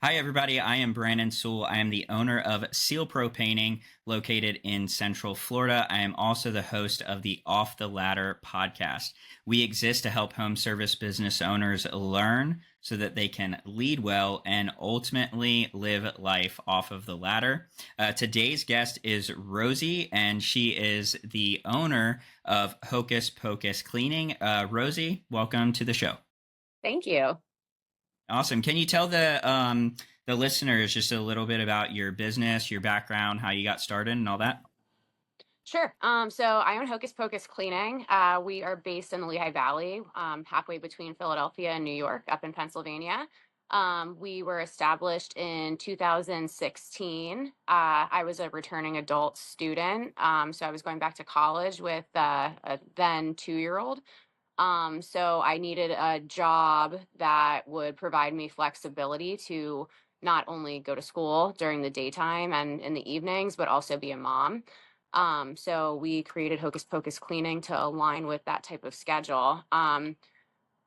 Hi, everybody. I am Brandon Sewell. I am the owner of Seal Pro Painting located in Central Florida. I am also the host of the Off the Ladder podcast. We exist to help home service business owners learn so that they can lead well and ultimately live life off of the ladder. Today's guest is Rosie, and she is the owner of Hocus Pocus Cleaning. Rosie, welcome to the show. Thank you. Awesome. Can you tell the listeners just a little bit about your business, your background, how you got started, and all that? Sure. So I own Hocus Pocus Cleaning. We are based in the Lehigh Valley, halfway between Philadelphia and New York, up in Pennsylvania. We were established in 2016. I was a returning adult student, so I was going back to college with a then 2-year-old. So I needed a job that would provide me flexibility to not only go to school during the daytime and in the evenings, but also be a mom. So we created Hocus Pocus Cleaning to align with that type of schedule.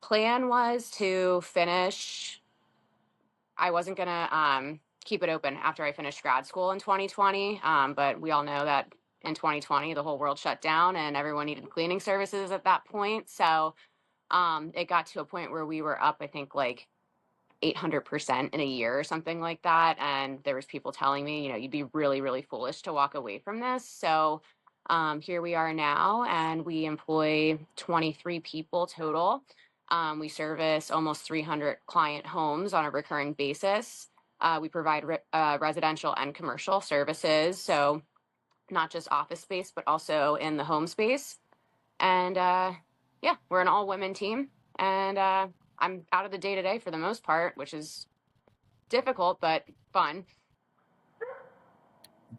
Plan was to finish. I wasn't gonna keep it open after I finished grad school in 2020, but we all know that in 2020 the whole world shut down and everyone needed cleaning services at that point. So it got to a point where we were up, I think, like 800% in a year or something like that. And there was people telling me, you'd be really, really foolish to walk away from this. So here we are now, and we employ 23 people total. We service almost 300 client homes on a recurring basis. We provide residential and commercial services, so not just office space, but also in the home space. And yeah, we're an all-women team, and I'm out of the day-to-day for the most part, which is difficult but fun.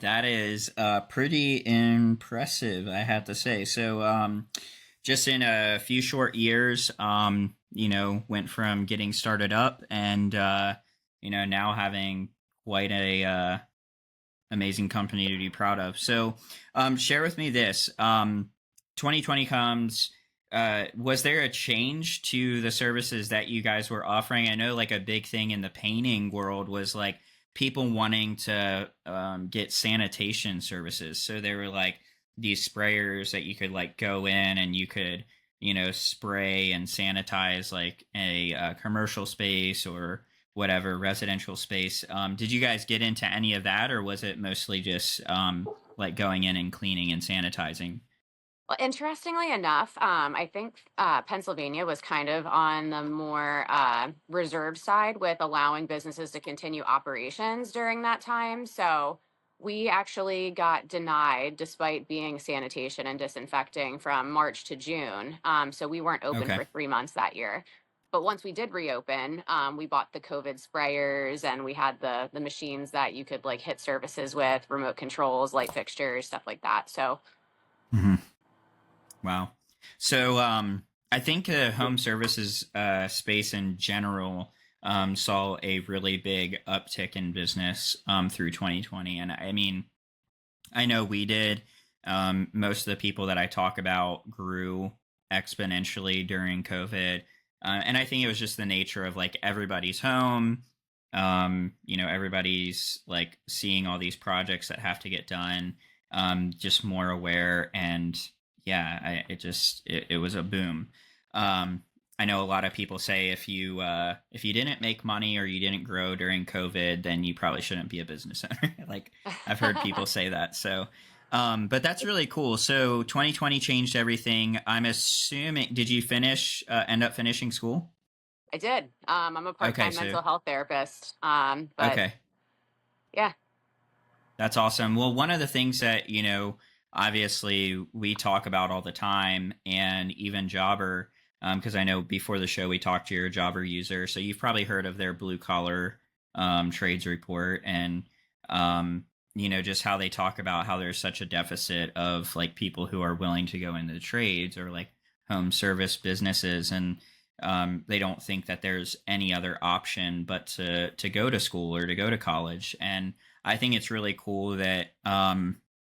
That is pretty impressive, I have to say. So, just in a few short years, went from getting started up and, now having quite a amazing company to be proud of. So, share with me this. 2020 comes. Was there a change to the services that you guys were offering? I know like a big thing in the painting world was like people wanting to get sanitation services. So there were like these sprayers that you could like go in and you could, spray and sanitize like a commercial space or whatever residential space. Did you guys get into any of that, or was it mostly just like going in and cleaning and sanitizing? Well, interestingly enough, I think Pennsylvania was kind of on the more reserved side with allowing businesses to continue operations during that time. So we actually got denied despite being sanitation and disinfecting from March to June. So we weren't open Okay. for 3 months that year. But once we did reopen, we bought the COVID sprayers, and we had the machines that you could like hit services with, remote controls, light fixtures, stuff like that. So Mhm. Wow. So I think home services space in general saw a really big uptick in business through 2020. And I mean, I know we did. Most of the people that I talk about grew exponentially during COVID. And I think it was just the nature of like everybody's home. Everybody's like seeing all these projects that have to get done, just more aware. And yeah, it was a boom. I know a lot of people say if you didn't make money or you didn't grow during COVID, then you probably shouldn't be a business owner. Like I've heard people say that. So, but that's really cool. So 2020 changed everything. I'm assuming. Did you end up finishing school? I did. I'm a Okay, part-time so mental health therapist. But okay, yeah, that's awesome. Well, one of the things that obviously we talk about all the time, and even Jobber, because I know before the show we talked to your Jobber user, so you've probably heard of their blue collar trades report, and just how they talk about how there's such a deficit of like people who are willing to go into the trades or like home service businesses, and they don't think that there's any other option but to go to school or to go to college. And I think it's really cool that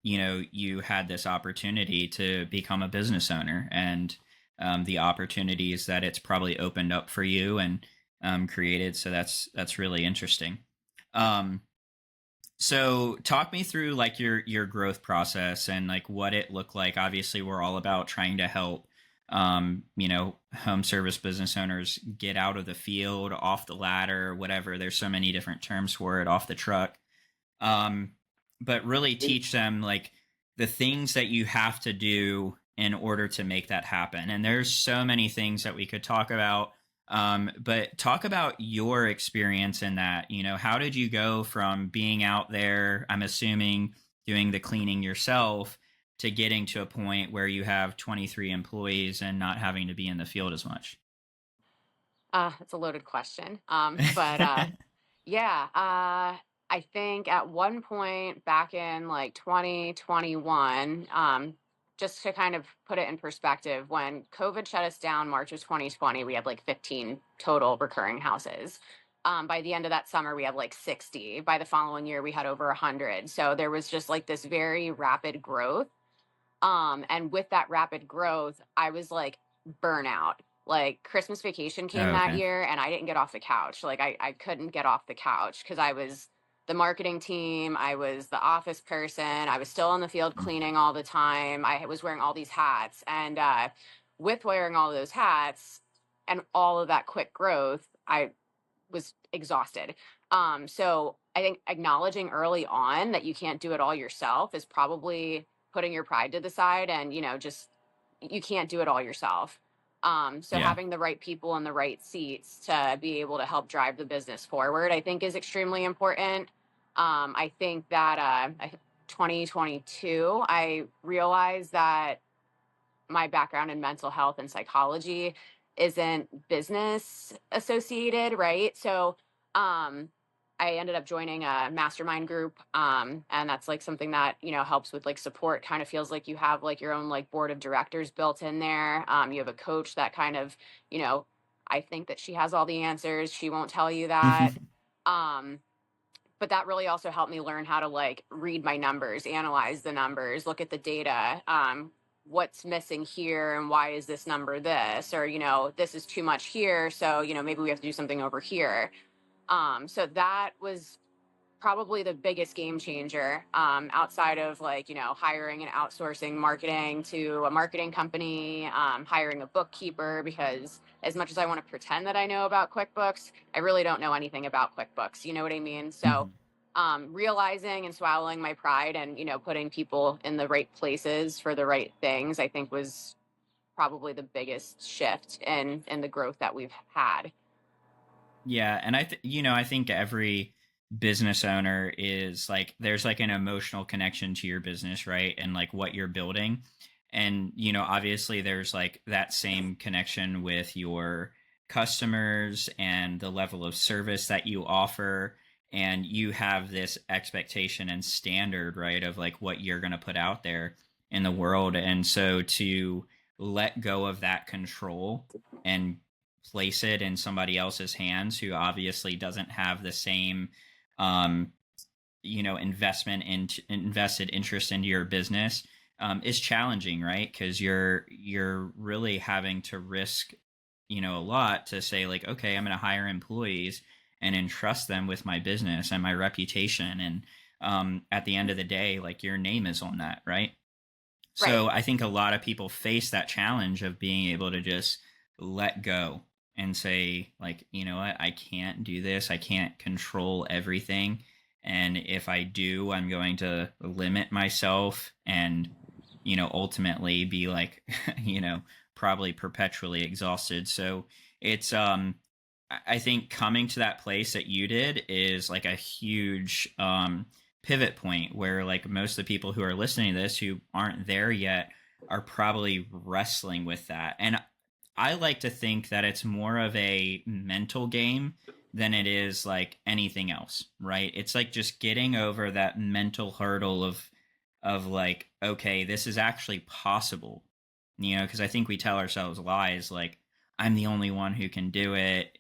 you had this opportunity to become a business owner, and the opportunities that it's probably opened up for you and created. So that's really interesting. Um, so talk me through like your growth process and like what it looked like. Obviously, we're all about trying to help home service business owners get out of the field, off the ladder, whatever. There's so many different terms for it, off the truck. Um, but really teach them like the things that you have to do in order to make that happen. And there's so many things that we could talk about. But talk about your experience in that. How did you go from being out there, I'm assuming doing the cleaning yourself, to getting to a point where you have 23 employees and not having to be in the field as much? It's a loaded question. But yeah, I think at one point back in like 2021, just to kind of put it in perspective, when COVID shut us down, March of 2020, we had like 15 total recurring houses. By the end of that summer, we had like 60. By the following year, we had over 100. So there was just like this very rapid growth. And with that rapid growth, I was like burnout. Like Christmas vacation came Oh, that okay. year and I didn't get off the couch. Like I couldn't get off the couch because I was the marketing team, I was the office person, I was still in the field cleaning all the time. I was wearing all these hats. And with wearing all those hats and all of that quick growth, I was exhausted. So I think acknowledging early on that you can't do it all yourself is probably putting your pride to the side and, just you can't do it all yourself. So Yeah. having the right people in the right seats to be able to help drive the business forward, I think is extremely important. I think that 2022, I realized that my background in mental health and psychology isn't business associated, right? So I ended up joining a mastermind group. And that's like something that, helps with like support, kind of feels like you have like your own like board of directors built in there. You have a coach that kind of, you know, I think that she has all the answers. She won't tell you that. Um, but that really also helped me learn how to like read my numbers, analyze the numbers, look at the data. What's missing here and why is this number this? Or, this is too much here. So, maybe we have to do something over here. So that was probably the biggest game changer, outside of like, hiring and outsourcing marketing to a marketing company, hiring a bookkeeper, because as much as I want to pretend that I know about QuickBooks, I really don't know anything about QuickBooks. You know what I mean? So realizing and swallowing my pride and, putting people in the right places for the right things, I think was probably the biggest shift in the growth that we've had. Yeah, and I think every business owner is like there's like an emotional connection to your business, right? And like what you're building. And obviously there's like that same connection with your customers and the level of service that you offer, and you have this expectation and standard, right, of like what you're going to put out there in the world. And so to let go of that control and place it in somebody else's hands who obviously doesn't have the same um investment in invested interest into your business is challenging, right? Because you're really having to risk a lot to say like, okay, I'm going to hire employees and entrust them with my business and my reputation, and at the end of the day, like, your name is on that, right? Right. So I think a lot of people face that challenge of being able to just let go and say, like, you know what, I can't do this. I can't control everything. And if I do, I'm going to limit myself and, ultimately be like, probably perpetually exhausted. So it's, I think coming to that place that you did is like a huge, pivot point where like most of the people who are listening to this who aren't there yet are probably wrestling with that. And I like to think that it's more of a mental game than it is like anything else, right? It's like just getting over that mental hurdle of like, okay, this is actually possible. Because I think we tell ourselves lies like, I'm the only one who can do it.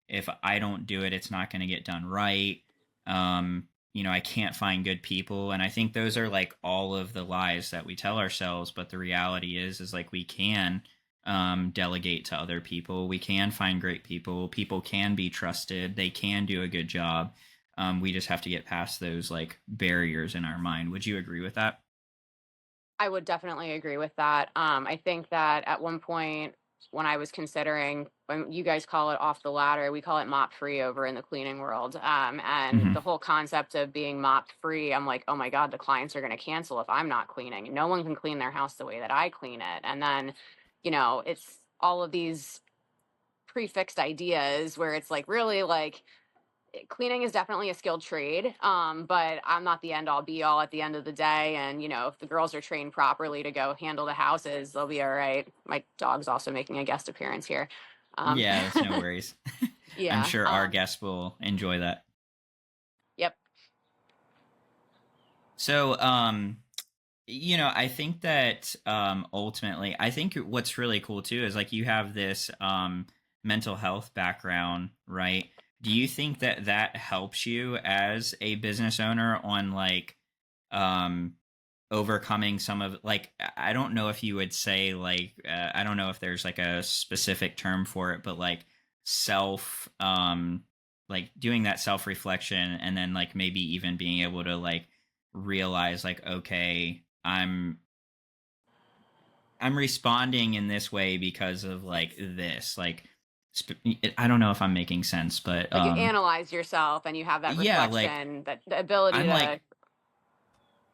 If I don't do it, it's not going to get done right. I can't find good people. And I think those are like all of the lies that we tell ourselves. But the reality is like we can delegate to other people. We can find great people. People can be trusted. They can do a good job. We just have to get past those like barriers in our mind. Would you agree with that? I would definitely agree with that. I think that at one point when I was considering, when you guys call it off the ladder, we call it mop free over in the cleaning world. And Hmm. the whole concept of being mop free, I'm like, oh my God, the clients are going to cancel if I'm not cleaning. No one can clean their house the way that I clean it. And then, it's all of these prefixed ideas where it's like really like cleaning is definitely a skilled trade, but I'm not the end all be all at the end of the day. And if the girls are trained properly to go handle the houses, they'll be all right. My dog's also making a guest appearance here. um, Yeah, that's no worries. I'm yeah. sure our guests will enjoy that. Yep. So, I think that ultimately, I think what's really cool too is like you have this mental health background, right? Do you think that that helps you as a business owner on like um, overcoming some of like I don't know if you would say like I don't know if there's like a specific term for it, but like self like doing that self reflection and then like maybe even being able to like realize like okay I'm responding in this way because of like this like I don't know if I'm making sense, but Like you analyze yourself and you have that yeah, like reflection, that the ability I'm to. like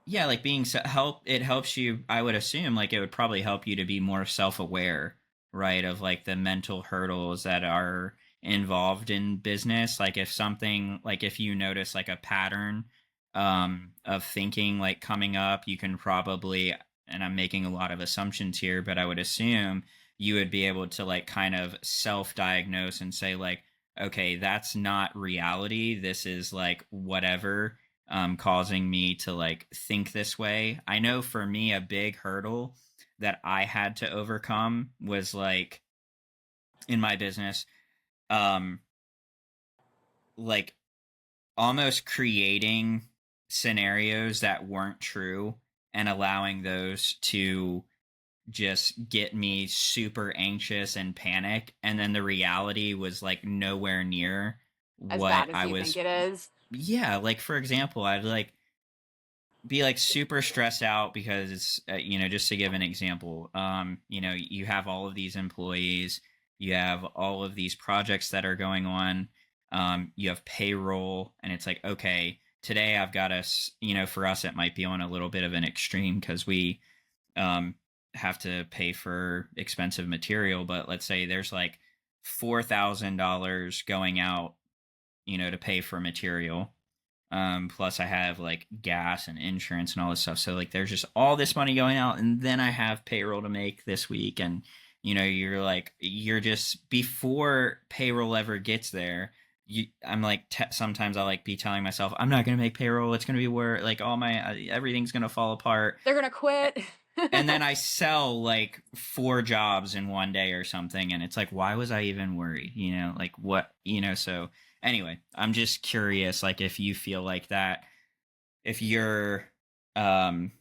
yeah, like being help it helps you. I would assume like it would probably help you to be more self-aware, right, of like the mental hurdles that are involved in business. Like if something like if you notice like a pattern of thinking like coming up, you can probably, and I'm making a lot of assumptions here, but I would assume you would be able to like kind of self-diagnose and say like okay, that's not reality, this is like whatever causing me to like think this way. I know for me, a big hurdle that I had to overcome was like in my business, um, like almost creating scenarios that weren't true and allowing those to just get me super anxious and panic. And then the reality was like nowhere near As what bad as I you think was. it is. Yeah, like for example, I'd like be like super stressed out because just to give an example, you have all of these employees, you have all of these projects that are going on, you have payroll, and it's like okay, today I've got us, for us it might be on a little bit of an extreme because we um, have to pay for expensive material, but let's say there's like $4,000 going out, to pay for material. Plus I have like gas and insurance and all this stuff. So like there's just all this money going out, and then I have payroll to make this week, and you're just before payroll ever gets there. I'm like sometimes I'll like be telling myself I'm not gonna make payroll. It's gonna be where like all my everything's gonna fall apart, They're gonna quit. and then I sell like 4 jobs in one day or something, and it's like why was I even worried? Like what so anyway, I'm just curious like if you feel like that, if your um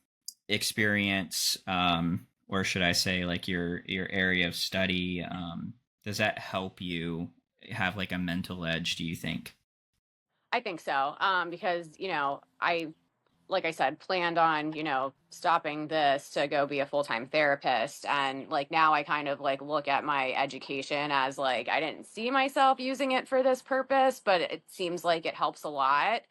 experience or should I say like your area of study does that help you have like a mental edge, do you think? I think so. Because, I, like I said, planned on, stopping this to go be a full-time therapist. And like now I kind of like look at my education as like I didn't see myself using it for this purpose, but it seems like it helps a lot.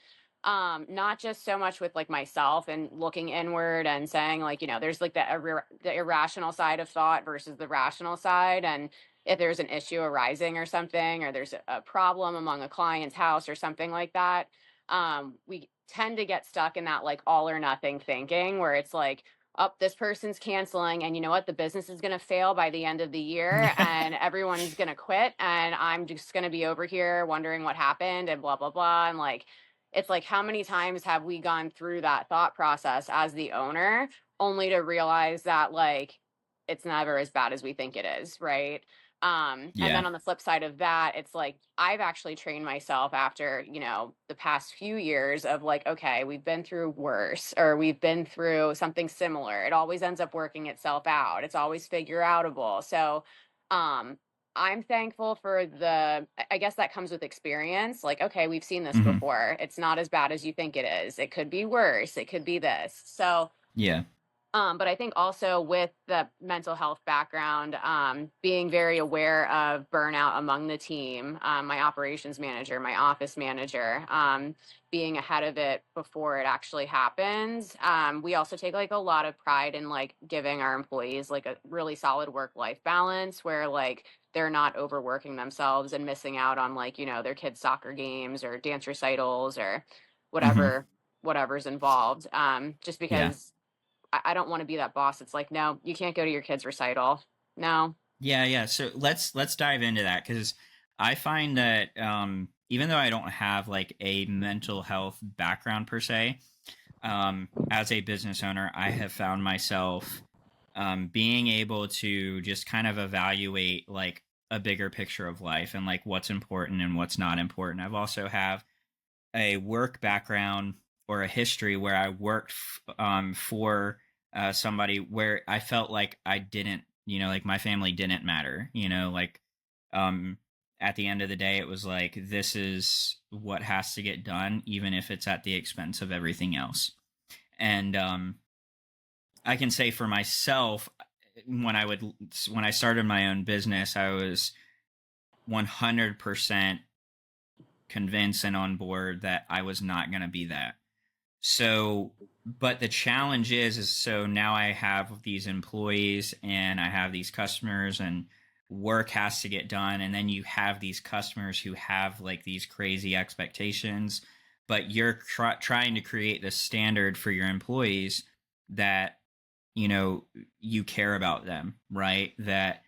Not just so much with like myself and looking inward and saying like, there's like the irrational side of thought versus the rational side. And if there's an issue arising or something, or there's a problem among a client's house or something like that, we tend to get stuck in that like all or nothing thinking where it's like, oh, this person's canceling, and you know what? The business is going to fail by the end of the year, and everyone's going to quit, and I'm just going to be over here wondering what happened and blah blah blah. And like, it's like, how many times have we gone through that thought process as the owner, only to realize that like it's never as bad as we think it is, right? And Yeah. then on the flip side of that, it's like I've actually trained myself after, the past few years of like, okay, we've been through worse, or we've been through something similar. It always ends up working itself out. It's always figure outable. So, um, I'm thankful for I guess that comes with experience. Like, okay, we've seen this Hmm. before. It's not as bad as you think it is. It could be worse. It could be this. So Yeah. but I think also with the mental health background, being very aware of burnout among the team, my operations manager, my office manager, being ahead of it before it actually happens. We also take like a lot of pride in like giving our employees like a really solid work-life balance where like they're not overworking themselves and missing out on like, their kids' soccer games or dance recitals or Hmm. whatever's involved. Just Yeah. because I don't want to be that boss. It's like, no, you can't go to your kid's recital. No. Yeah, yeah. So let's dive into that because I find that even though I don't have like a mental health background per se, as a business owner, I have found myself being able to just kind of evaluate like a bigger picture of life and like what's important and what's not important. I've also have a work background or a history where I worked for somebody where I felt like I didn't, like my family didn't matter, like um, at the end of the day, it was like, this is what has to get done, even if it's at the expense of everything else. And I can say for myself, when I started my own business, I was 100% convinced and on board that I was not going to be that. So, but the challenge is so now I have these employees and I have these customers and work has to get done. And then you have these customers who have like these crazy expectations, but you're trying to create the standard for your employees that, you know, you care about them, right? That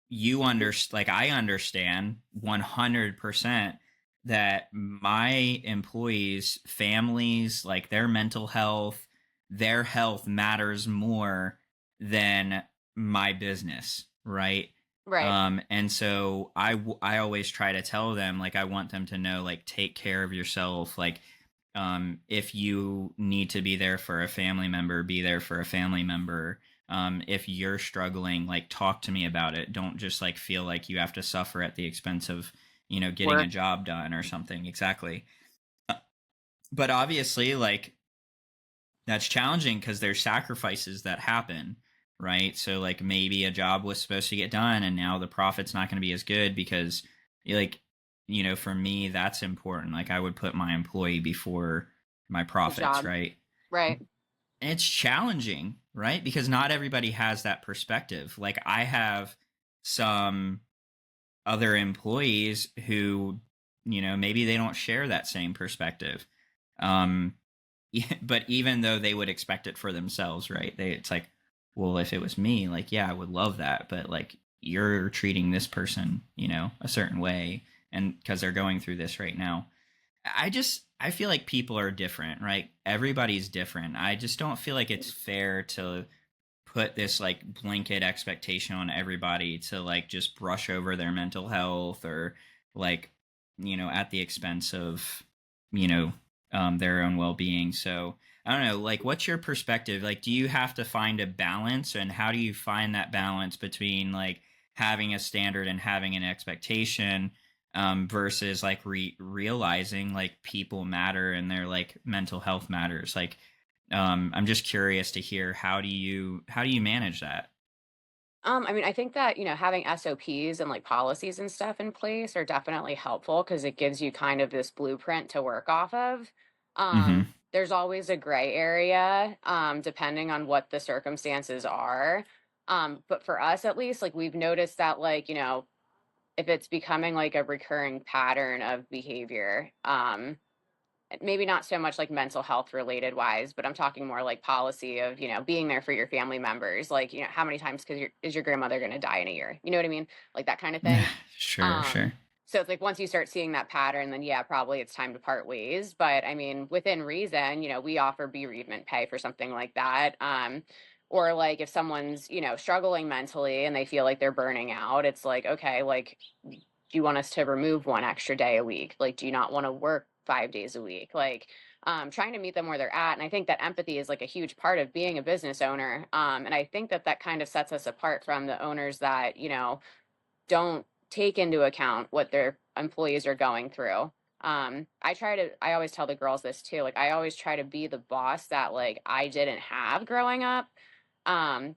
you understand, like I understand 100% that my employees families, like their health matters more than my business, right? Right. And so I always try to tell them, like, I want them to know, like, take care of yourself, like, if you need to be there for a family member, be there for a family member. If you're struggling, like, talk to me about it. Don't just like feel like you have to suffer at the expense of, getting a Work. job done or something. Exactly. But obviously, like, that's challenging because there's sacrifices that happen, right? So like maybe a job was supposed to get done and now the profit's not going to be as good because, like, for me that's important. Like I would put my employee before my The profits, job. right? Right. And it's challenging, right? Because not everybody has that perspective. Like I have some other employees who, maybe they don't share that same perspective. Um, but even though they would expect it for themselves, right? It's like, well, if it was me, like, yeah, I would love that, but like, you're treating this person, a certain way, and because they're going through this right now. I feel like people are different, right? Everybody's different. I just don't feel like it's fair to put this like blanket expectation on everybody to like just brush over their mental health or like, at the expense of, you know their own well-being. So I don't know, like, what's your perspective? Like, do you have to find a balance, and how do you find that balance between like having a standard and having an expectation, versus like realizing like people matter and their like mental health matters? Like, I'm just curious to hear, how do you manage that? I mean, I think that, having SOPs and like policies and stuff in place are definitely helpful because it gives you kind of this blueprint to work off of. Mm-hmm. There's always a gray area, depending on what the circumstances are. But for us at least, like we've noticed that like, if it's becoming like a recurring pattern of behavior, maybe not so much like mental health related wise, but I'm talking more like policy of, being there for your family members. Like, how many times is your grandmother going to die in a year? You know what I mean? Like that kind of thing. Sure, Um, sure. so it's like once you start seeing that pattern, then yeah, probably it's time to part ways. But I mean, within reason, we offer bereavement pay for something like that. Or like if someone's, struggling mentally and they feel like they're burning out, it's like, okay, like do you want us to remove one extra day a week? Like, do you not want to work 5 days a week? Like, trying to meet them where they're at. And I think that empathy is like a huge part of being a business owner. And I think that that kind of sets us apart from the owners that, don't take into account what their employees are going through. I always tell the girls this too. Like, I always try to be the boss that like I didn't have growing up.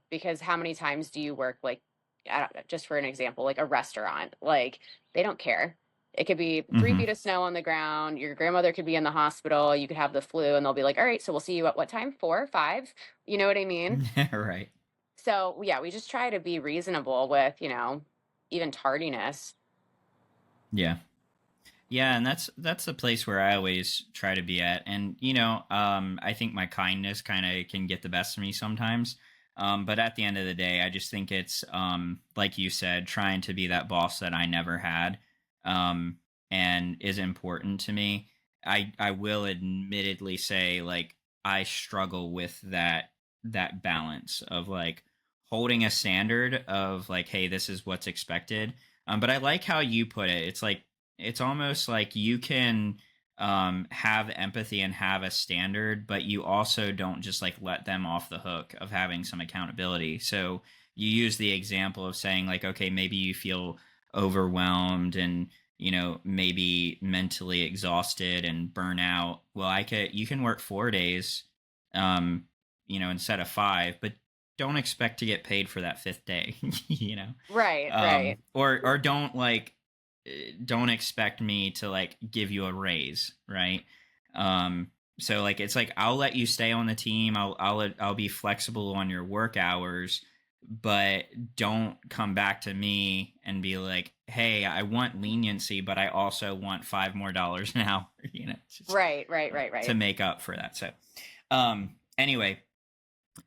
Because how many times do you work like, I don't, just for an example, like a restaurant, like they don't care. It could be three Mm-hmm. feet of snow on the ground. Your grandmother could be in the hospital. You could have the flu, and they'll be like, "All right, so we'll see you at what time? 4, 5." You know what I mean? Right. So yeah, we just try to be reasonable with, even tardiness. Yeah. Yeah, and that's the place where I always try to be at. And I think my kindness kind of can get the best of me sometimes. But at the end of the day, I just think it's like you said, trying to be that boss that I never had, um, and is important to me. I will admittedly say, like, I struggle with that balance of like holding a standard of like, hey, this is what's expected. But I like how you put it. It's almost like you can have empathy and have a standard, but you also don't just like let them off the hook of having some accountability. So you use the example of saying like, okay, maybe you feel overwhelmed and maybe mentally exhausted and burnout. Well, you can work 4 days, um, instead of five, but don't expect to get paid for that fifth day, Right, right. or don't expect me to like give you a raise, right? So like it's like I'll let you stay on the team. I'll be flexible on your work hours, but don't come back to me and be like, "Hey, I want leniency, but I also want $5 more an hour." Just Right, right, right, to right. make up for that. So, anyway,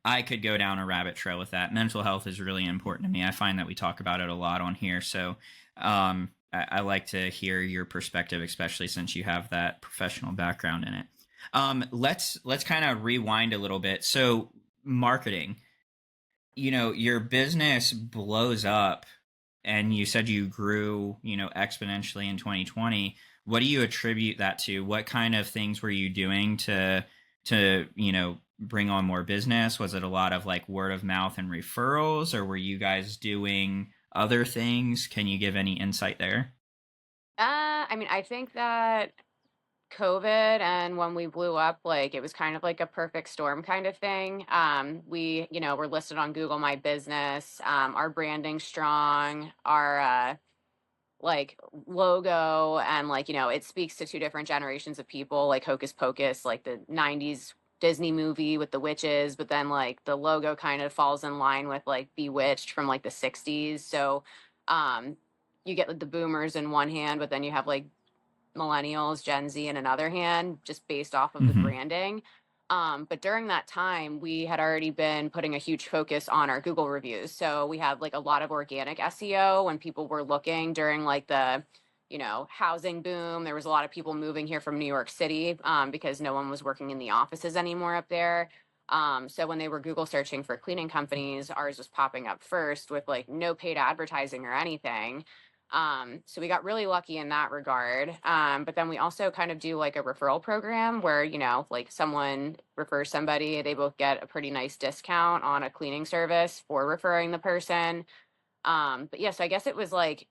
I could go down a rabbit trail with that. Mental health is really important to me. I find that we talk about it a lot on here. So I like to hear your perspective, especially since you have that professional background in it. Let's kind of rewind a little bit. So marketing, your business blows up, and you said you grew, exponentially in 2020. What do you attribute that to? What kind of things were you doing to bring on more business? Was it a lot of like word of mouth and referrals, or were you guys doing other things? Can you give any insight there? I mean, I think that COVID and when we blew up, like it was kind of like a perfect storm kind of thing. We, were listed on Google My Business. Our branding strong, our like logo, and like, it speaks to two different generations of people, like Hocus Pocus, like the 90s Disney movie with the witches, but then like the logo kind of falls in line with like Bewitched from like the 60s. So um you get like, the boomers in one hand, but then you have like millennials, Gen Z in another hand, just based off of the Mm-hmm. branding. But during that time, we had already been putting a huge focus on our Google reviews. So we had like a lot of organic SEO when people were looking during like the, housing boom. There was a lot of people moving here from New York City because no one was working in the offices anymore up there. So when they were Google searching for cleaning companies, ours was popping up first with like no paid advertising or anything. So we got really lucky in that regard. But then we also kind of do like a referral program where, like someone refers somebody, they both get a pretty nice discount on a cleaning service for referring the person. But yes, I guess it was like,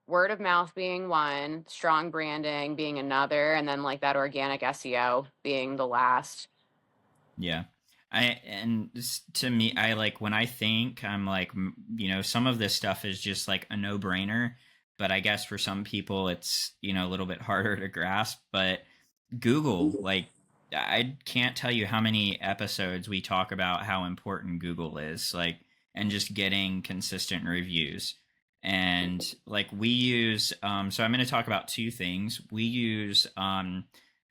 word of mouth being one, strong branding being another, and then like that organic SEO being the last. Yeah. To me, I like when I think I'm like, some of this stuff is just like a no brainer, but I guess for some people it's, a little bit harder to grasp. But Google, like, I can't tell you how many episodes we talk about how important Google is, like, and just getting consistent reviews. And like we use, so I'm going to talk about two things. We use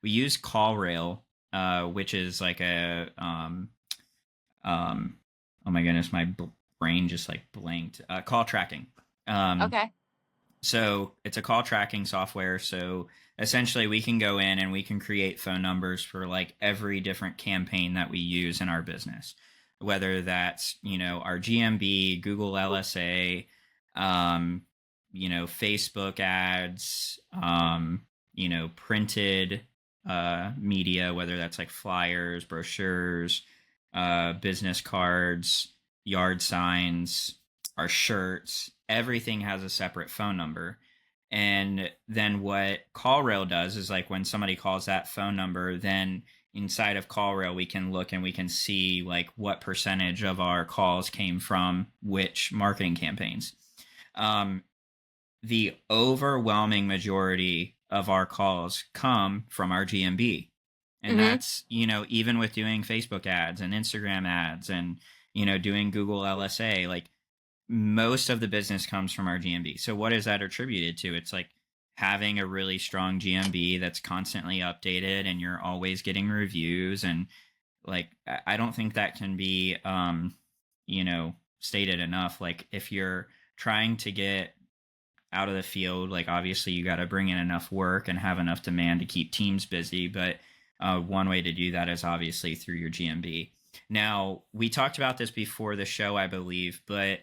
CallRail, which is like um, oh my goodness, my brain just like blanked. Call tracking. Um, Okay. so it's a call tracking software. So essentially, we can go in and we can create phone numbers for like every different campaign that we use in our business, whether that's our GMB, Google LSA, um, Facebook ads, printed media, whether that's like flyers, brochures, business cards, yard signs. our shirts, everything has a separate phone number. And then what CallRail does is like when somebody calls that phone number, then inside of CallRail we can look and we can see like what percentage of our calls came from which marketing campaigns. Um, the overwhelming majority of our calls come from our GMB. And Mm-hmm. that's, even with doing Facebook ads and Instagram ads and, doing Google LSA, like most of the business comes from our GMB. So what is that attributed to? It's like having a really strong GMB that's constantly updated and you're always getting reviews. And like, I don't think that can be, stated enough. Like if you're trying to get out of the field, like obviously you got to bring in enough work and have enough demand to keep teams busy. But one way to do that is obviously through your GMB. Now, we talked about this before the show, I believe, but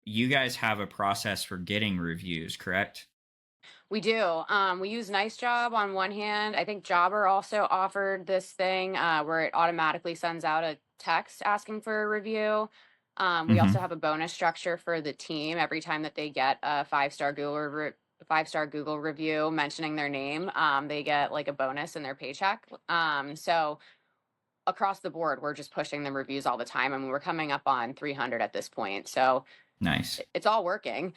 you guys have a process for getting reviews, correct? We do. We use NiceJob on one hand. I think Jobber also offered this thing where it automatically sends out a text asking for a review. We Mm-hmm. also have a bonus structure for the team every time that they get a five-star Google review mentioning their name. They get like a bonus in their paycheck. So across the board, we're just pushing them reviews all the time. I mean, we're coming up on 300 at this point, so Nice. it's all working.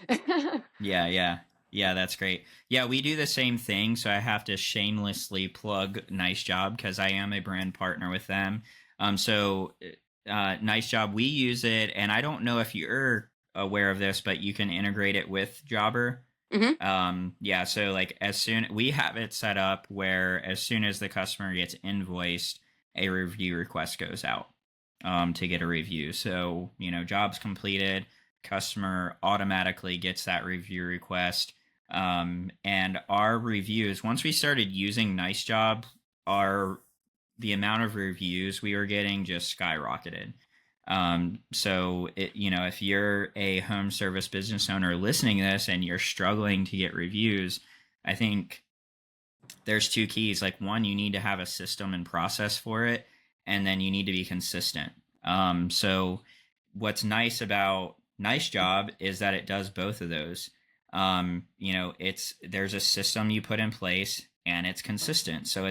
Yeah, yeah. Yeah, that's great. Yeah, we do the same thing. So I have to shamelessly plug Nice Job because I am a brand partner with them. Nice Job, we use it. And I don't know if you're aware of this, but you can integrate it with Jobber. Hmm. Yeah, so like as soon we have it set up where as soon as the customer gets invoiced, a review request goes out to get a review. So, job's completed, customer automatically gets that review request. And our reviews, once we started using Nice Job, our the amount of reviews we were getting just skyrocketed. If you're a home service business owner listening to this and you're struggling to get reviews, I think there's two keys. Like one, you need to have a system and process for it, and then you need to be consistent. So what's nice about Nice Job is that it does both of those. There's a system you put in place and it's consistent. So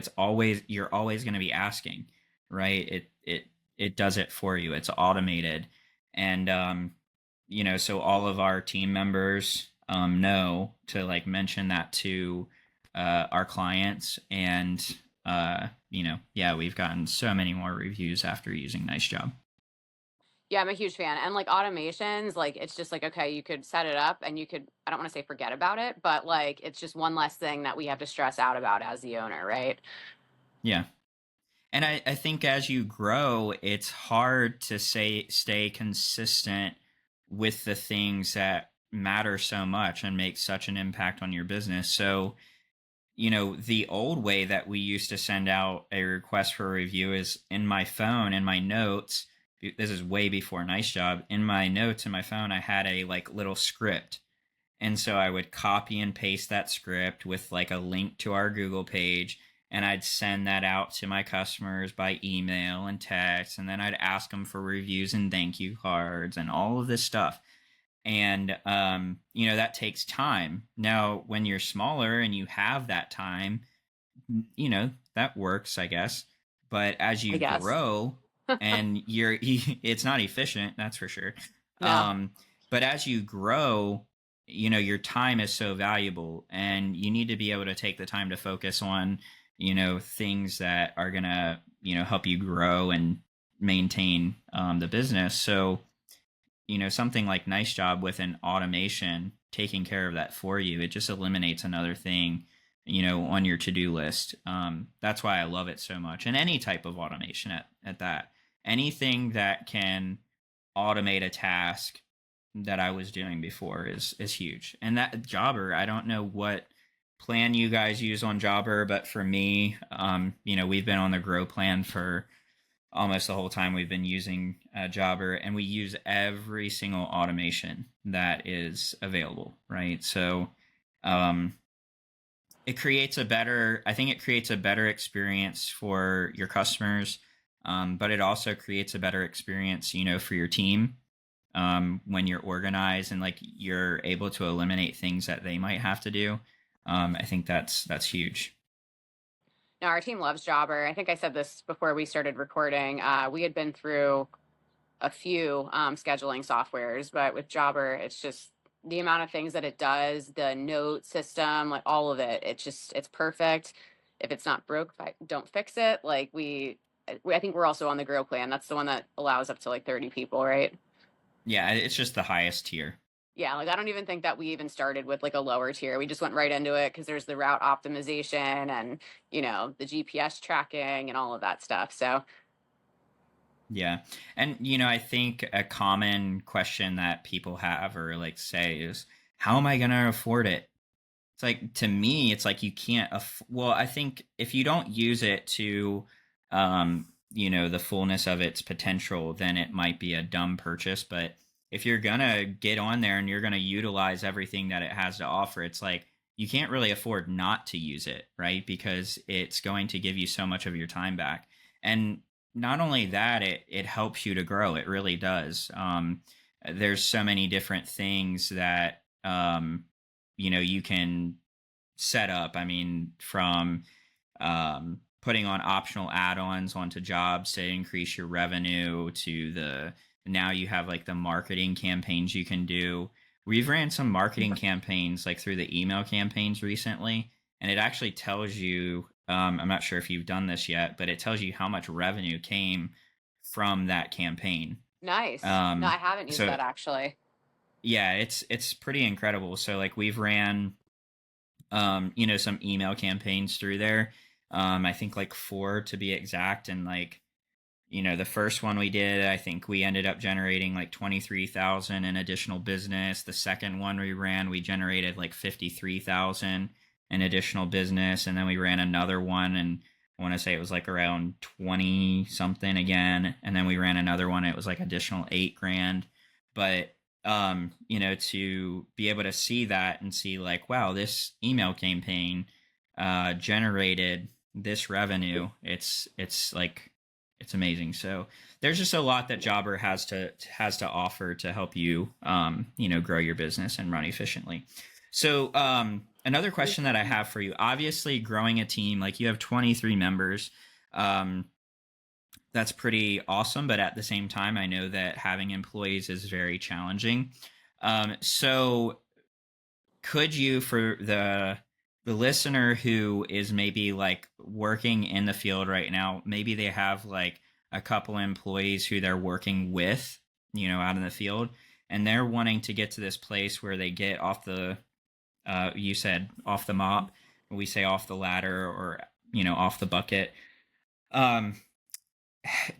you're always going to be asking, right? It does it for you. It's automated. And so all of our team members know to like mention that to our clients. And yeah, we've gotten so many more reviews after using Nice Job. Yeah, I'm a huge fan. And like automations, like it's just like, okay, you could set it up and you could, I don't want to say forget about it, but like it's just one less thing that we have to stress out about as the owner, right? Yeah. And I think as you grow, it's hard to stay consistent with the things that matter so much and make such an impact on your business. So, the old way that we used to send out a request for a review is in my phone, in my notes. This is way before Nice Job. In my notes in my phone, I had a like little script. And so I would copy and paste that script with like a link to our Google page, and I'd send that out to my customers by email and text. And then I'd ask them for reviews and thank you cards and all of this stuff. And, that takes time. Now, when you're smaller and you have that time, that works, I guess. But as I you guess. grow and it's not efficient, that's for sure. No. Um, but as you grow, your time is so valuable and you need to be able to take the time to focus on, things that are going to, help you grow and maintain the business. So, something like Nice Job with an automation taking care of that for you, it just eliminates another thing, on your to-do list. That's why I love it so much. And any type of automation at that, anything that can automate a task that I was doing before is huge. And that Jobber, I don't know what plan you guys use on Jobber, but for me, we've been on the grow plan for almost the whole time we've been using Jobber, and we use every single automation that is available, right? So um, I think it creates a better experience for your customers, but it also creates a better experience, for your team. when you're organized and like you're able to eliminate things that they might have to do. I think that's huge. No, our team loves Jobber. I think I said this before we started recording. We had been through a few scheduling softwares, but with Jobber, it's just the amount of things that it does, the note system, like all of it. It's perfect. If it's not broke, don't fix it. Like I think we're also on the Grow plan. That's the one that allows up to like 30 people, right? Yeah, it's just the highest tier. Yeah, like I don't even think that we even started with like a lower tier. We just went right into it because there's the route optimization and, the GPS tracking and all of that stuff. So, Yeah. And, I think a common question that people have or like say is, how am I going to afford it? It's like, to me, it's like you can't. Well, I think if you don't use it to, the fullness of its potential, then it might be a dumb purchase. But if you're going to get on there and you're going to utilize everything that it has to offer, it's like you can't really afford not to use it, right? Because it's going to give you so much of your time back. And not only that, it helps you to grow. It really does. There's so many different things that you can set up. I mean, from putting on optional add-ons onto jobs to increase your revenue to the now you have like the marketing campaigns you can do. We've ran some marketing campaigns like through the email campaigns recently, and it actually tells you. I'm not sure if you've done this yet, but it tells you how much revenue came from that campaign. nice. No, I haven't used So that actually. yeah, it's pretty incredible. So like we've ran some email campaigns through there. I think like four to be exact. And like, the first one we did, I think we ended up generating like 23,000 in additional business. The second one we ran, we generated like 53,000 in additional business. And then we ran another one, and I want to say it was like around 20 something again. And then we ran another one, it was like additional 8 grand. But to be able to see that and see like, wow, this email campaign generated this revenue. It's like it's amazing. So there's just a lot that Jobber has to offer to help you grow your business and run efficiently. So another question that I have for you, obviously growing a team, like you have 23 members. That's pretty awesome, but at the same time, I know that having employees is very challenging. So could you, for the listener who is maybe like working in the field right now, maybe they have like a couple employees who they're working with, out in the field, and they're wanting to get to this place where they get off the, you said off the mop, we say off the ladder, or off the bucket. Um,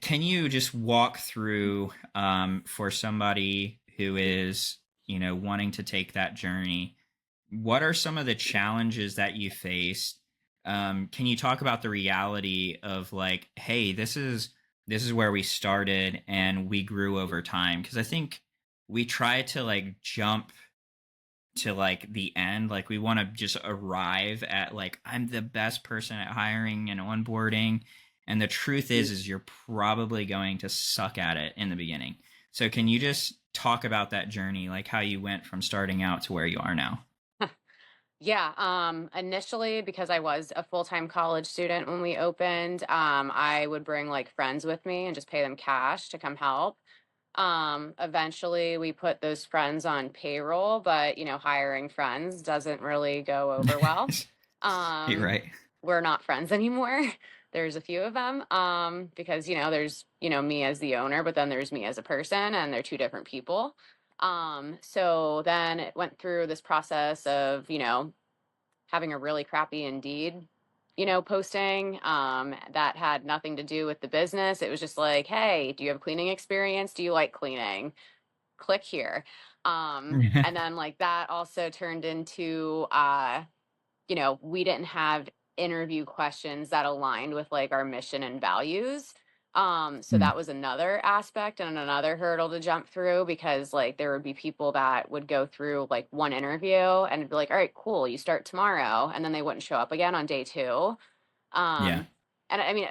can you just walk through, for somebody who is wanting to take that journey, what are some of the challenges that you faced? Can you talk about the reality of like, hey, this is where we started and we grew over time? Because I think we try to like jump to like the end, like we want to just arrive at like, I'm the best person at hiring and onboarding, and the truth is you're probably going to suck at it in the beginning. So can you just talk about that journey, like how you went from starting out to where you are now? Yeah, initially because I was a full-time college student when we opened, I would bring like friends with me and just pay them cash to come help. Eventually we put those friends on payroll, but hiring friends doesn't really go over well. You're Um, right. we're not friends anymore. There's a few of them, because there's me as the owner, but then there's me as a person, and they're two different people. So then it went through this process of having a really crappy Indeed posting, that had nothing to do with the business. It was just like, hey, do you have cleaning experience? Do you like cleaning? Click here. And then like that also turned into we didn't have interview questions that aligned with like our mission and values. So Mm. that was another aspect and another hurdle to jump through, because like there would be people that would go through like one interview and it'd be like, all right, cool, you start tomorrow, and then they wouldn't show up again on day two. Yeah. And I mean,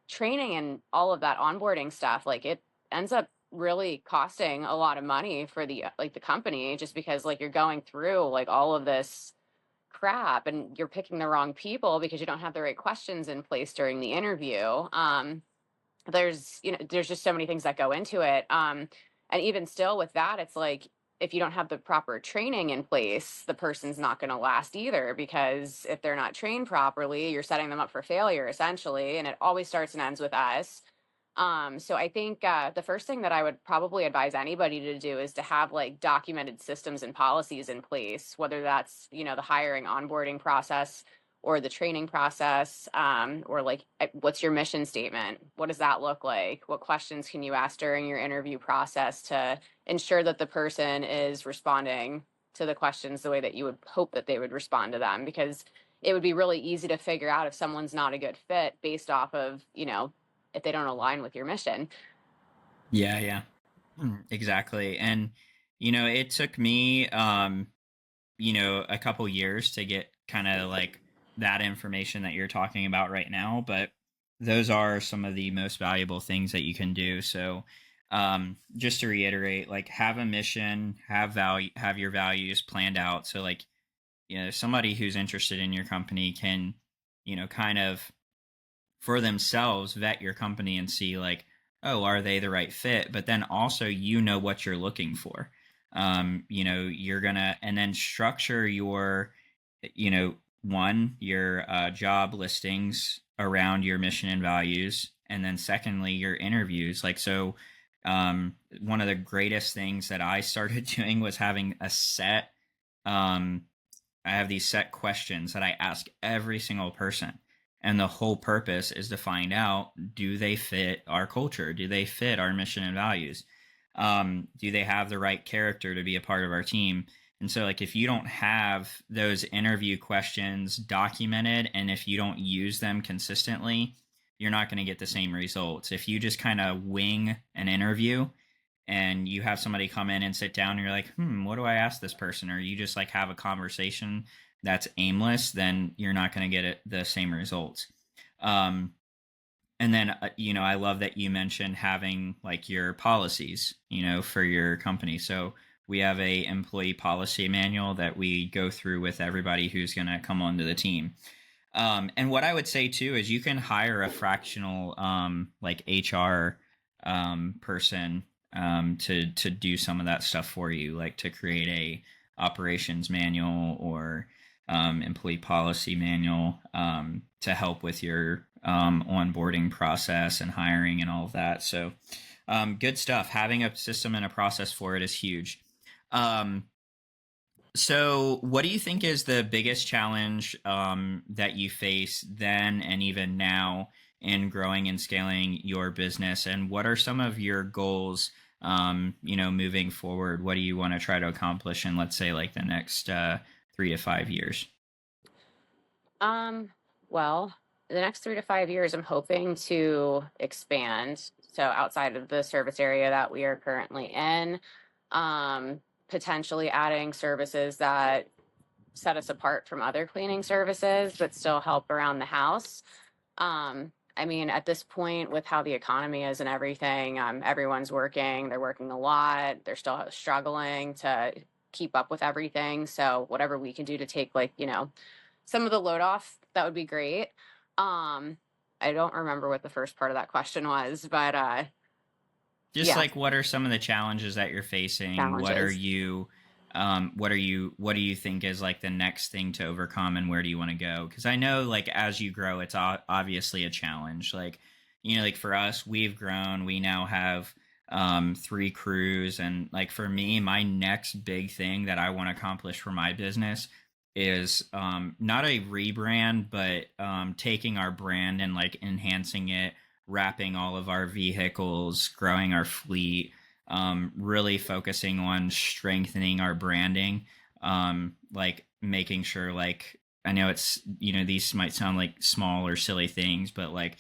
training and all of that onboarding stuff, like it ends up really costing a lot of money for the like the company, just because like you're going through like all of this crap and you're picking the wrong people because you don't have the right questions in place during the interview. There's just so many things that go into it. And even still with that, it's like if you don't have the proper training in place, the person's not going to last either, because if they're not trained properly, you're setting them up for failure essentially, and it always starts and ends with us. So I think the first thing that I would probably advise anybody to do is to have like documented systems and policies in place, whether that's, the hiring onboarding process or the training process, or like, what's your mission statement? What does that look like? What questions can you ask during your interview process to ensure that the person is responding to the questions the way that you would hope that they would respond to them? Because it would be really easy to figure out if someone's not a good fit based off of, if they don't align with your mission. Yeah, yeah. Exactly. And it took me a couple years to get kind of like that information that you're talking about right now, but those are some of the most valuable things that you can do. So just to reiterate, like have a mission, have your values planned out. So like, somebody who's interested in your company can, kind of for themselves vet your company and see like, oh, are they the right fit? But then also, what you're looking for. You're gonna and then structure your, your job listings around your mission and values, and then secondly, your interviews. Like so, one of the greatest things that I started doing was having a set. I have these set questions that I ask every single person. And the whole purpose is to find out, do they fit our culture? Do they fit our mission and values? Do they have the right character to be a part of our team? And so, like, if you don't have those interview questions documented and if you don't use them consistently, you're not going to get the same results. If you just kind of wing an interview and you have somebody come in and sit down and you're like, what do I ask this person? Or you just like have a conversation that's aimless, then you're not going to get the same results. And then, I love that you mentioned having like your policies, for your company. So we have a employee policy manual that we go through with everybody who's going to come onto the team. And what I would say too is you can hire a fractional, like HR person to do some of that stuff for you, like to create a operations manual or employee policy manual to help with your onboarding process and hiring and all of that. So good stuff. Having a system and a process for it is huge. So what do you think is the biggest challenge that you face then and even now in growing and scaling your business? And what are some of your goals, moving forward? What do you want to try to accomplish in, let's say, like the next 3 to 5 years? Well, the next 3 to 5 years, I'm hoping to expand. So outside of the service area that we are currently in, potentially adding services that set us apart from other cleaning services, but still help around the house. I mean, at this point, with how the economy is and everything, everyone's working, they're working a lot, they're still struggling to keep up with everything. So whatever we can do to take like, some of the load off, that would be great. I don't remember what the first part of that question was, but Just yeah, like what are some of the challenges that you're facing? challenges. What do you think is like the next thing to overcome, and where do you want to go? Because I know like as you grow, it's obviously a challenge. Like, like for us, we've grown. We now have 3 crews, and like for me, my next big thing that I want to accomplish for my business is not a rebrand, but taking our brand and like enhancing it, wrapping all of our vehicles, growing our fleet, really focusing on strengthening our branding, like making sure like I know it's these might sound like small or silly things, but like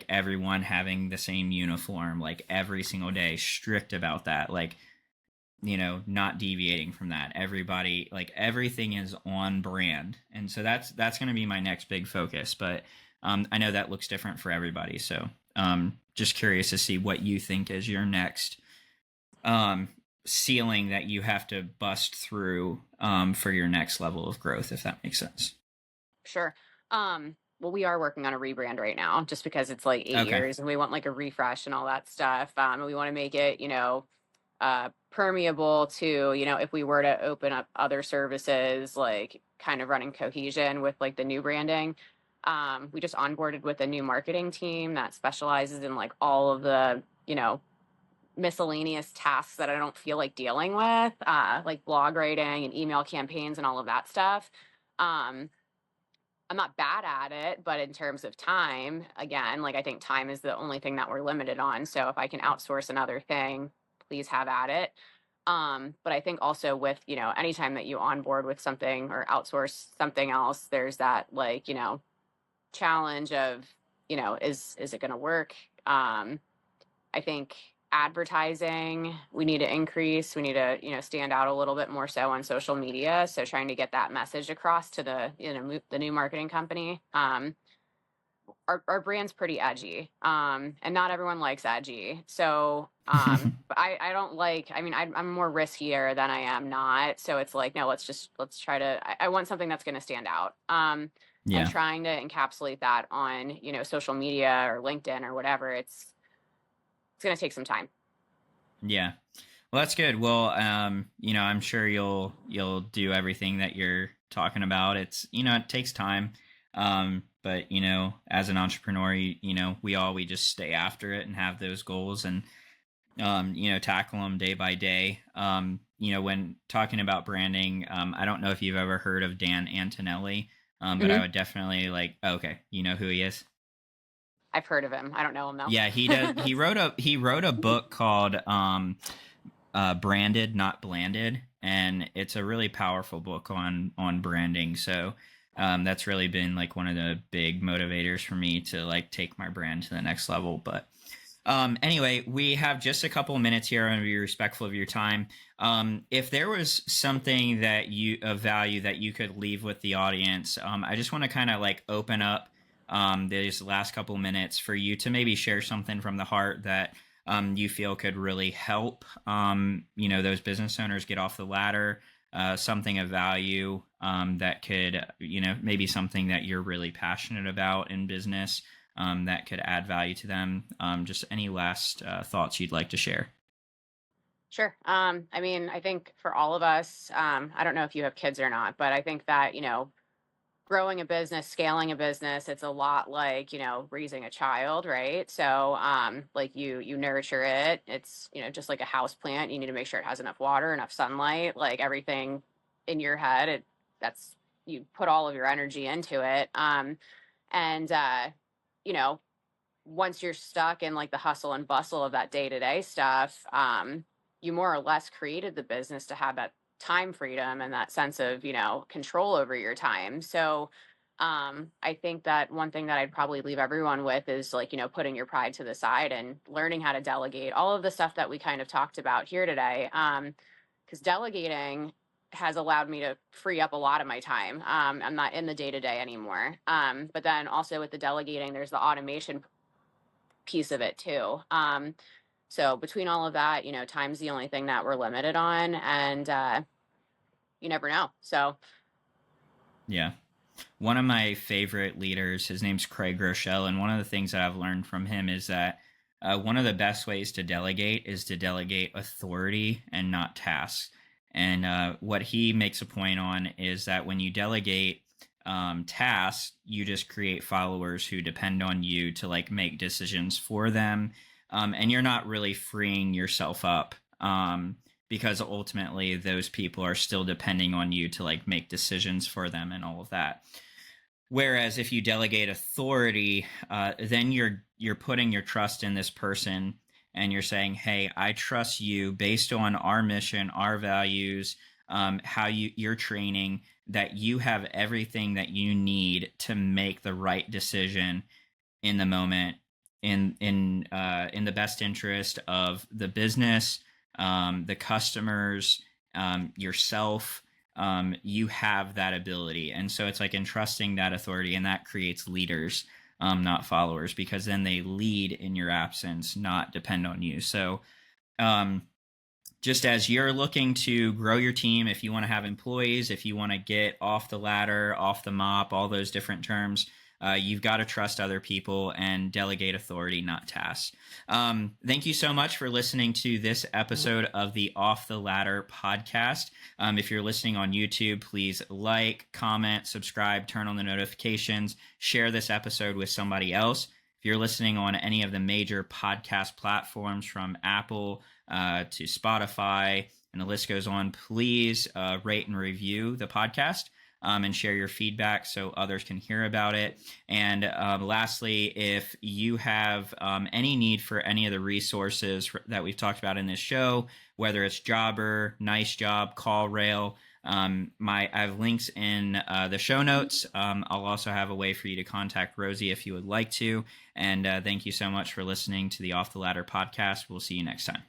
everyone having the same uniform like every single day, strict about that, like not deviating from that. Everybody, like everything is on brand, and so that's going to be my next big focus. But I know that looks different for everybody, so just curious to see what you think is your next um, ceiling that you have to bust through for your next level of growth, if that makes sense. Sure. Well, we are working on a rebrand right now just because it's like eight Okay. years and we want like a refresh and all that stuff. And we want to make it, permeable to, if we were to open up other services, like kind of running cohesion with like the new branding. We just onboarded with a new marketing team that specializes in like all of the, miscellaneous tasks that I don't feel like dealing with, like blog writing and email campaigns and all of that stuff. Um, I'm not bad at it, but in terms of time, again, like I think time is the only thing that we're limited on. So if I can outsource another thing, please have at it. But I think also with, anytime that you onboard with something or outsource something else, there's that like, challenge of, is it going to work? I think advertising, we need to increase. We need to, stand out a little bit more so on social media. So trying to get that message across to the, the new marketing company. Our brand's pretty edgy, and not everyone likes edgy. So, but I don't like. I mean, I'm more riskier than I am not. So it's like, no, let's try to. I want something that's going to stand out. And Yeah. trying to encapsulate that on social media or LinkedIn or whatever. It's going to take some time. Yeah. Well, that's good. Well, I'm sure you'll do everything that you're talking about. It's it takes time, but as an entrepreneur, we just stay after it and have those goals and tackle them day by day. When talking about branding, I don't know if you've ever heard of Dan Antonelli, but I Hmm. would definitely like. Okay, you know who he is. I've heard of him. I don't know him Yeah, he does. though. He wrote a book called Branded, Not Blanded, and it's a really powerful book on branding. So that's really been like one of the big motivators for me to like take my brand to the next level. But anyway, we have just a couple of minutes here. I'm going to be respectful of your time. If there was something that you of value that you could leave with the audience, I just want to kind of like open up these last couple of minutes for you to maybe share something from the heart that you feel could really help those business owners get off the ladder. Something of value that could maybe something that you're really passionate about in business that could add value to them. Just any last thoughts you'd like to share? Sure. I mean, I think for all of us, I don't know if you have kids or not, but I think that, growing a business, scaling a business, it's a lot like, raising a child, right? So, like you nurture it. It's, just like a house plant. You need to make sure it has enough water, enough sunlight, like everything in your head. That's you put all of your energy into it. And you know, once you're stuck in like the hustle and bustle of that day-to-day stuff, you more or less created the business to have that time freedom and that sense of control over your time. So I think that one thing that I'd probably leave everyone with is like putting your pride to the side and learning how to delegate all of the stuff that we kind of talked about here today, because delegating has allowed me to free up a lot of my time. I'm not in the day to day anymore. But then also with the delegating, there's the automation piece of it too. So between all of that, time's the only thing that we're limited on, and you never know. So Yeah. One of my favorite leaders, his name's Craig Rochelle, and one of the things that I've learned from him is that one of the best ways to delegate is to delegate authority and not tasks. And what he makes a point on is that when you delegate tasks, you just create followers who depend on you to like make decisions for them, and you're not really freeing yourself up. Because ultimately those people are still depending on you to like make decisions for them and all of that. Whereas if you delegate authority, then you're putting your trust in this person, and you're saying, "Hey, I trust you based on our mission, our values, how you're training, that you have everything that you need to make the right decision in the moment, in the best interest of the business, the customers, yourself. You have that ability, and so it's like entrusting that authority, and that creates leaders, not followers, because then they lead in your absence, not depend on you. So, um, just as you're looking to grow your team, if you want to have employees, if you want to get off the ladder, off the mop, all those different terms, you've got to trust other people and delegate authority, not tasks. Thank you so much for listening to this episode of the Off the Ladder podcast. If you're listening on YouTube, please like, comment, subscribe, turn on the notifications, share this episode with somebody else. If you're listening on any of the major podcast platforms from Apple to Spotify, and the list goes on, please rate and review the podcast and share your feedback so others can hear about it. And lastly, if you have any need for any of the resources that we've talked about in this show, whether it's Jobber, NiceJob, CallRail, I have links in the show notes. I'll also have a way for you to contact Rosie if you would like to. And thank you so much for listening to the Off the Ladder podcast. We'll see you next time.